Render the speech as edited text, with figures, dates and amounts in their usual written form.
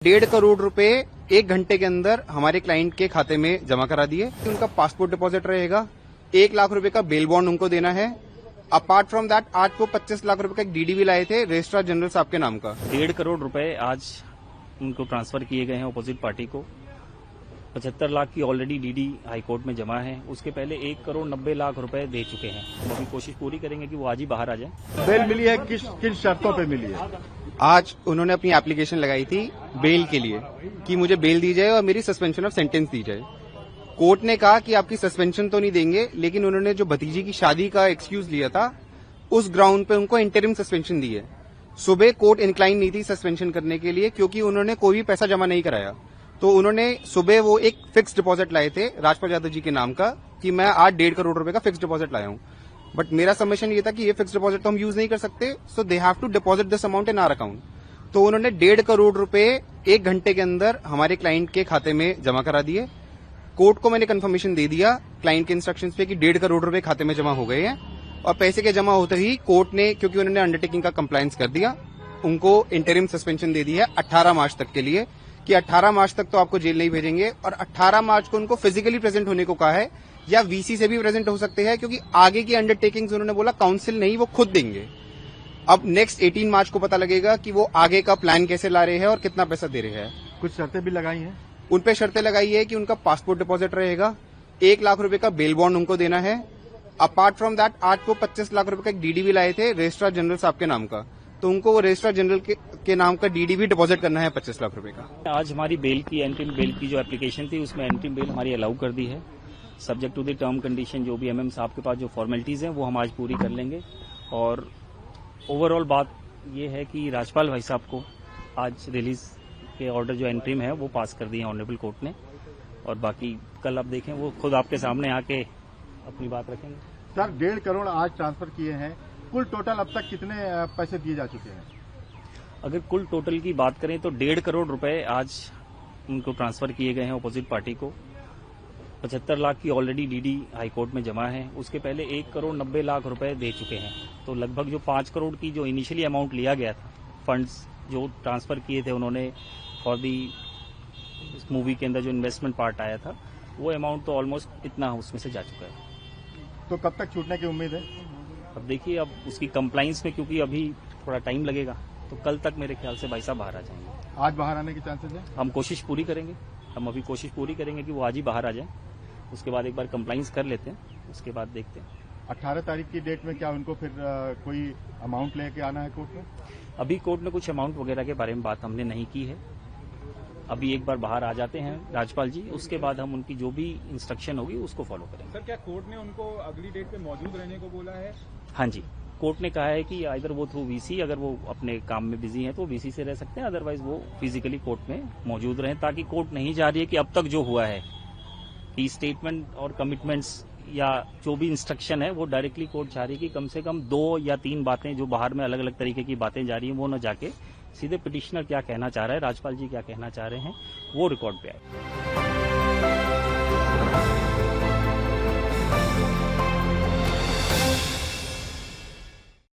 1.5 करोड़ रुपए 1 घंटे के अंदर हमारे क्लाइंट के खाते में जमा करा दिए। उनका पासपोर्ट डिपॉजिट रहेगा, 1 लाख रुपए का बेल बॉन्ड उनको देना है। अपार्ट फ्रॉम दैट आज वो 25 लाख रुपए का एक डीडी भी लाए थे रजिस्ट्रार जनरल साहब के नाम का। 1.5 करोड़ रुपए आज उनको ट्रांसफर किए गए हैं अपोजिट पार्टी को। 75 लाख की ऑलरेडी डीडी हाईकोर्ट में जमा है। उसके पहले 1 करोड़ 90 लाख रुपए दे चुके हैं। हम अभी कोशिश पूरी करेंगे कि वो आज ही बाहर आ जाए। बेल मिली है, किन शर्तों पे मिली है? आज उन्होंने अपनी एप्लीकेशन लगाई थी बेल के लिए कि मुझे बेल दी जाए और मेरी सस्पेंशन ऑफ सेंटेंस दी जाए। कोर्ट ने कहा कि आपकी सस्पेंशन तो नहीं देंगे, लेकिन उन्होंने जो भतीजी की शादी का एक्सक्यूज लिया था उस ग्राउंड पे उनको इंटरिम सस्पेंशन दी है। सुबह कोर्ट इंक्लाइन नहीं थी सस्पेंशन करने के लिए क्योंकि उन्होंने कोई भी पैसा जमा नहीं कराया। तो उन्होंने सुबह वो एक फिक्स डिपॉजिट लाए थे राजपाल यादव जी के नाम का कि मैं आज 1.5 करोड़ रुपए का फिक्स डिपॉजिट लाया हूं। बट मेरा सबमिशन ये था कि ये फिक्स डिपॉजिट तो हम यूज नहीं कर सकते, so they have to deposit this amount in our account. तो उन्होंने 1.5 करोड़ रुपए 1 घंटे के अंदर हमारे क्लाइंट के खाते में जमा करा दिए। कोर्ट को मैंने कंफर्मेशन दे दिया क्लाइंट के इंस्ट्रक्शंस पे कि 1.5 करोड़ रुपए खाते में जमा हो गए हैं। और पैसे के जमा होते ही कोर्ट ने, क्योंकि उन्होंने अंडरटेकिंग का कंप्लायंस कर दिया, उनको इंटरिम सस्पेंशन दे दी है 18 मार्च तक के लिए कि 18 मार्च तक तो आपको जेल नहीं भेजेंगे। और 18 मार्च को उनको फिजिकली प्रेजेंट होने को कहा है या वीसी से भी प्रेजेंट हो सकते हैं, क्योंकि आगे की अंडरटेकिंग्स उन्होंने बोला काउंसिल नहीं, वो खुद देंगे। अब नेक्स्ट 18 मार्च को पता लगेगा कि वो आगे का प्लान कैसे ला रहे हैं और कितना पैसा दे रहे हैं। कुछ शर्तें भी लगाई हैं? उन पे शर्तें लगाई है कि उनका पासपोर्ट डिपॉजिट रहेगा, 1 लाख रुपए का बेल बॉन्ड उनको देना है। अपार्ट फ्रॉम दैट आज वो 25 लाख रुपए का एक डीडी भी लाए थे रजिस्ट्रार जनरल साहब के नाम का। तो उनको वो रजिस्ट्रार जनरल के नाम का डीडी भी डिपॉजिट करना है 25 लाख रुपए का। आज हमारी बेल की एंट्रीम बेल की जो एप्लीकेशन थी उसमें एंट्रीम बेल हमारी अलाउ कर दी है। Subject to the term condition जो भी एमएम साहब के पास जो फॉर्मेलिटीज हैं वो हम आज पूरी कर लेंगे। और ओवरऑल बात ये है कि राजपाल भाई साहब को आज रिलीज के ऑर्डर जो एंट्रीम है वो पास कर दिए ऑनरेबल कोर्ट ने। और बाकी कल आप देखें वो खुद आपके सामने आके अपनी बात रखेंगे। सर 1.5 करोड़ आज ट्रांसफर किए हैं, कुल टोटल अब तक कितने पैसे दिए जा चुके हैं? अगर कुल टोटल की बात करें तो 1.5 करोड़ रुपए आज उनको ट्रांसफर किए गए हैं अपोजिट पार्टी को। 75 लाख की ऑलरेडी डीडी हाईकोर्ट में जमा है। उसके पहले 1 करोड़ 90 लाख रुपए दे चुके हैं। तो लगभग जो 5 करोड़ की जो इनिशियली अमाउंट लिया गया था, फंड्स जो ट्रांसफर किए थे उन्होंने फॉर दी इस मूवी के अंदर जो इन्वेस्टमेंट पार्ट आया था, वो अमाउंट तो ऑलमोस्ट इतना उसमें से जा चुका है। तो कब तक छूटने की उम्मीद है? अब देखिए, अब उसकी कंप्लाइंस में क्योंकि अभी थोड़ा टाइम लगेगा, तो कल तक मेरे ख्याल से भाई साहब बाहर आ जाएंगे। आज बाहर आने के चांसेस है? हम कोशिश पूरी करेंगे। हम अभी कोशिश पूरी करेंगे कि वो आज ही बाहर आ जाए। उसके बाद एक बार कंप्लाइंस कर लेते हैं, उसके बाद देखते हैं। 18 तारीख की डेट में क्या उनको फिर कोई अमाउंट लेके आना है कोर्ट में? अभी कोर्ट ने कुछ अमाउंट वगैरह के बारे में बात हमने नहीं की है। अभी एक बार बाहर आ जाते हैं राजपाल जी, उसके बाद हम उनकी जो भी इंस्ट्रक्शन होगी उसको फॉलो करेंगे। सर, क्या कोर्ट ने उनको अगली डेट पे मौजूद रहने को बोला है? हाँ जी, कोर्ट ने कहा है कि इधर वो थ्रू वीसी, अगर वो अपने काम में बिजी हैं तो वीसी से रह सकते हैं, अदरवाइज वो फिजिकली कोर्ट में मौजूद रहें, ताकि कोर्ट नहीं जा रही है कि अब तक जो हुआ है कि स्टेटमेंट और कमिटमेंट्स या जो भी इंस्ट्रक्शन है वो डायरेक्टली कोर्ट जा रही है कि कम से कम 2 या 3 बातें जो बाहर में अलग अलग तरीके की बातें जा रही हैं वो न जाके सीधे पिटिशनर क्या कहना चाह रहा है, राजपाल जी क्या कहना चाह रहे हैं, वो रिकॉर्ड पे आए।